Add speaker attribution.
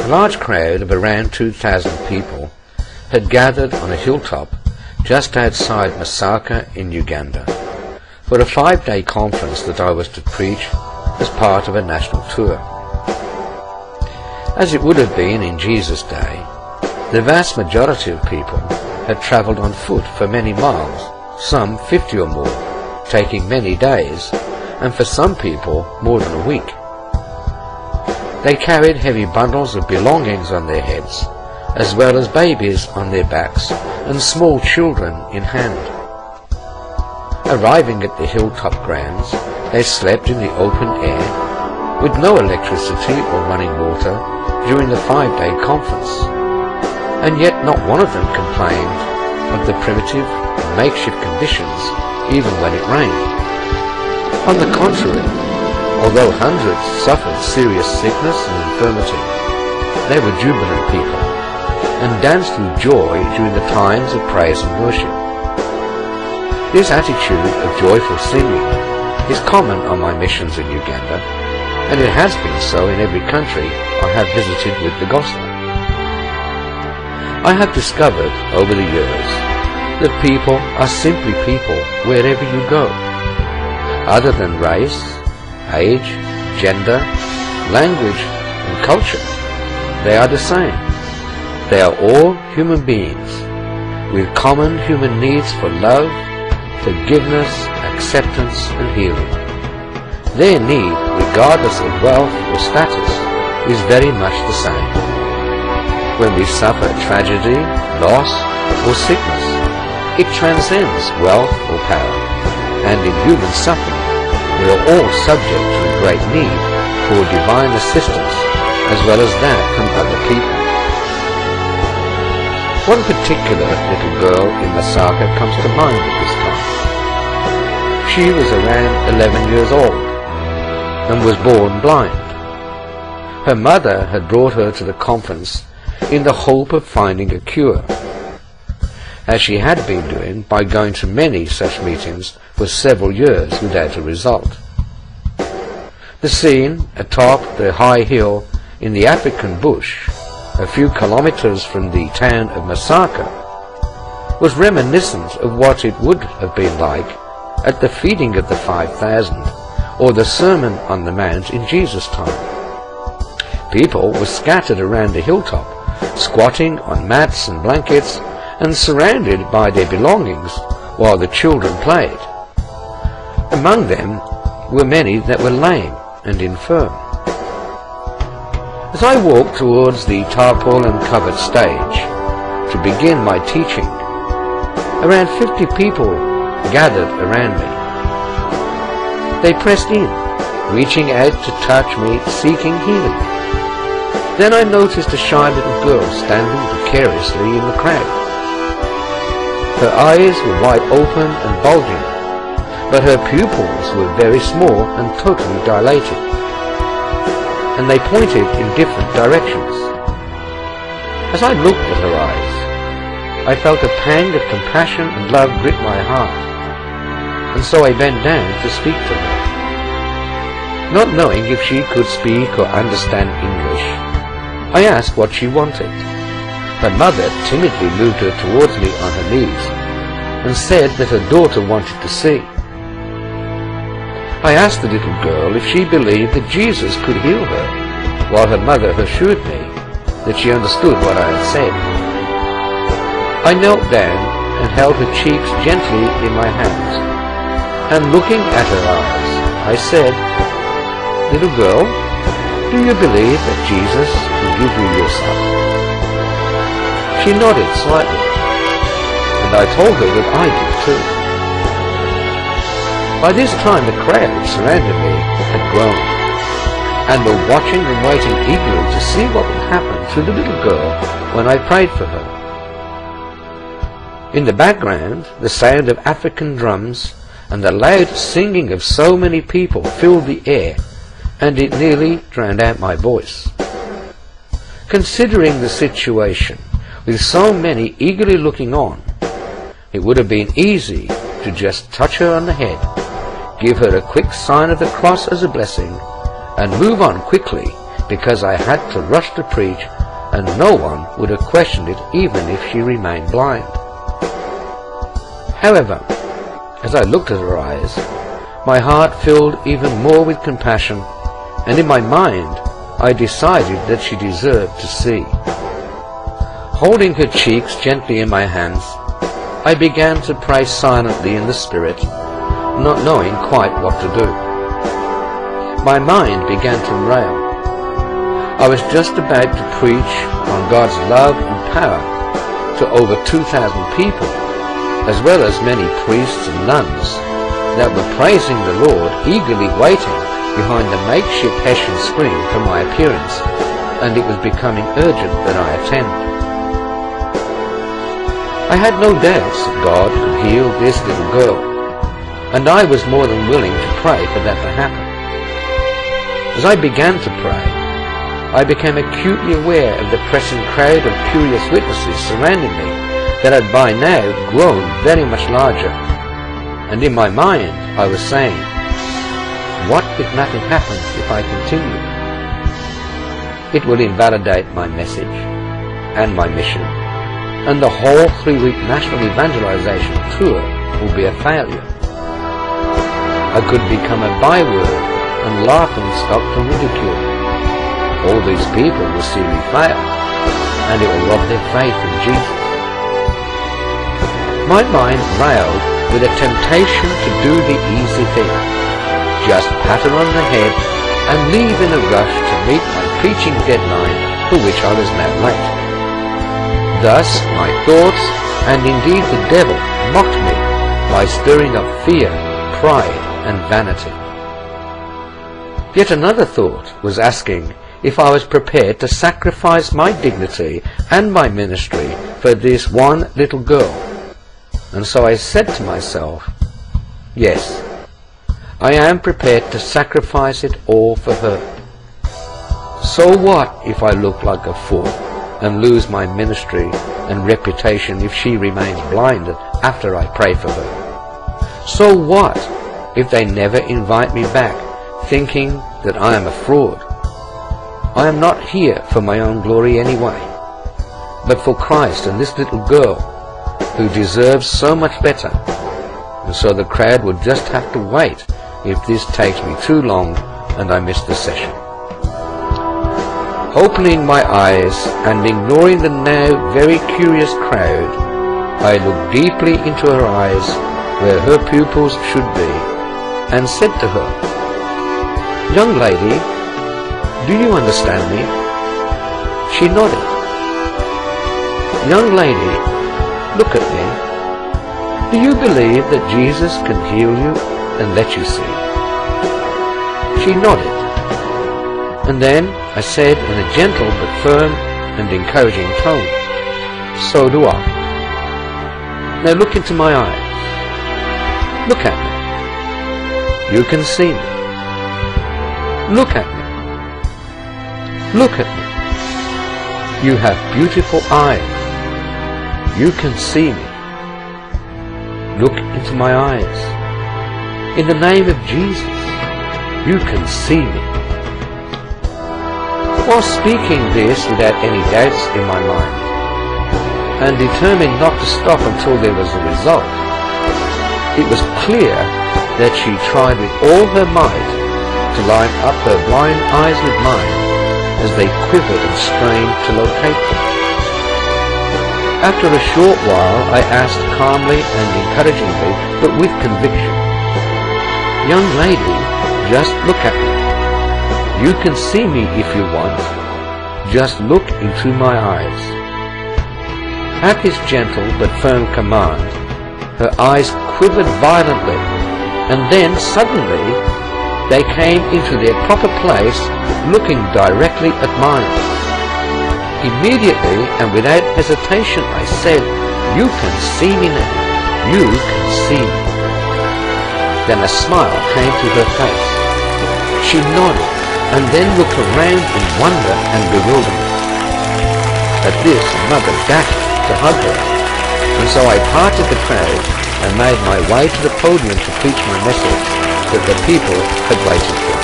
Speaker 1: A large crowd of around 2,000 people had gathered on a hilltop just outside Masaka in Uganda for a 5-day conference that I was to preach as part of a national tour. As it would have been in Jesus' day, the vast majority of people had travelled on foot for many miles, some 50 or more, taking many days, and for some people more than a week. They carried heavy bundles of belongings on their heads, as well as babies on their backs and small children in hand. Arriving at the hilltop grounds, they slept in the open air, with no electricity or running water during the 5-day conference, and yet not one of them complained of the primitive, makeshift conditions even when it rained. On the contrary, although hundreds suffered serious sickness and infirmity, they were jubilant people, and danced with joy during the times of praise and worship. This attitude of joyful singing is common on my missions in Uganda, and it has been so in every country I have visited with the gospel. I have discovered over the years that people are simply people wherever you go. Other than race, age, gender, language and culture, they are the same. They are all human beings with common human needs for love, forgiveness, acceptance and healing. Their need, regardless of wealth or status, is very much the same. When we suffer tragedy, loss or sickness, it transcends wealth or power, and in human suffering we are all subject to a great need for divine assistance as well as that from other people. One particular little girl in Masaka comes to mind at this time. She was around 11 years old and was born blind. Her mother had brought her to the conference in the hope of finding a cure, as she had been doing by going to many such meetings for several years without a result. The scene atop the high hill in the African bush, a few kilometers from the town of Masaka, was reminiscent of what it would have been like at the feeding of the 5,000 or the Sermon on the Mount in Jesus' time. People were scattered around the hilltop, squatting on mats and blankets and surrounded by their belongings while the children played. Among them were many that were lame and infirm. As I walked towards the tarpaulin-covered stage to begin my teaching, around 50 people gathered around me. They pressed in, reaching out to touch me, seeking healing. Then I noticed a shy little girl standing precariously in the crowd. Her eyes were wide open and bulging, but her pupils were very small and totally dilated, and they pointed in different directions. As I looked at her eyes, I felt a pang of compassion and love grip my heart, and so I bent down to speak to her. Not knowing if she could speak or understand English, I asked what she wanted. Her mother timidly moved her towards me on her knees and said that her daughter wanted to see. I asked the little girl if she believed that Jesus could heal her, while her mother assured me that she understood what I had said. I knelt down and held her cheeks gently in my hands, and looking at her eyes, I said, "Little girl, do you believe that Jesus can give you your son?" She nodded slightly, and I told her that I did too. By this time the crowd surrounding me had grown, and were watching and waiting eagerly to see what would happen to the little girl when I prayed for her. In the background, the sound of African drums and the loud singing of so many people filled the air, and it nearly drowned out my voice. Considering the situation, with so many eagerly looking on, it would have been easy to just touch her on the head, give her a quick sign of the cross as a blessing, and move on quickly because I had to rush to preach, and no one would have questioned it even if she remained blind. However, as I looked at her eyes, my heart filled even more with compassion, and in my mind I decided that she deserved to see. Holding her cheeks gently in my hands, I began to pray silently in the Spirit, not knowing quite what to do. My mind began to rail. I was just about to preach on God's love and power to over 2,000 people, as well as many priests and nuns that were praising the Lord, eagerly waiting behind the makeshift Hessian screen for my appearance, and it was becoming urgent that I attend. I had no doubts that God could heal this little girl, and I was more than willing to pray for that to happen. As I began to pray, I became acutely aware of the pressing crowd of curious witnesses surrounding me that had by now grown very much larger, and in my mind I was saying, what if nothing happens if I continue? It will invalidate my message and my mission, and the whole 3-week national evangelization tour will be a failure. I could become a byword and laughing stock for ridicule. All these people will see me fail, and it will rob their faith in Jesus. My mind railed with a temptation to do the easy thing, just pat her on the head and leave in a rush to meet my preaching deadline, for which I was now late. Thus my thoughts, and indeed the devil, mocked me by stirring up fear, pride, and vanity. Yet another thought was asking if I was prepared to sacrifice my dignity and my ministry for this one little girl. And so I said to myself, yes, I am prepared to sacrifice it all for her. So what if I look like a fool and lose my ministry and reputation if she remains blind after I pray for her? So what if they never invite me back, thinking that I am a fraud? I am not here for my own glory anyway, but for Christ and this little girl, who deserves so much better, and so the crowd will just have to wait if this takes me too long and I miss the session. Opening my eyes and ignoring the now very curious crowd, I looked deeply into her eyes where her pupils should be, and said to her, "Young lady, do you understand me?" She nodded. "Young lady, look at me. Do you believe that Jesus can heal you and let you see?" She nodded. And then I said in a gentle but firm and encouraging tone, "So do I. Now look into my eyes. Look at me. You can see me. Look at me. Look at me. You have beautiful eyes. You can see me. Look into my eyes. In the name of Jesus, you can see me." While speaking this without any doubts in my mind, and determined not to stop until there was a result, it was clear that she tried with all her might to line up her blind eyes with mine as they quivered and strained to locate them. After a short while, I asked calmly and encouragingly, but with conviction, "Young lady, just look at me. You can see me if you want. Just look into my eyes." At this gentle but firm command, her eyes quivered violently, and then suddenly they came into their proper place, looking directly at mine. Immediately and without hesitation I said, "You can see me now. You can see me." Then a smile came to her face. She nodded and then looked around in wonder and bewilderment. At this, Mother dashed to hug her, and so I parted the crowd and made my way to the podium to preach my message that the people had waited for.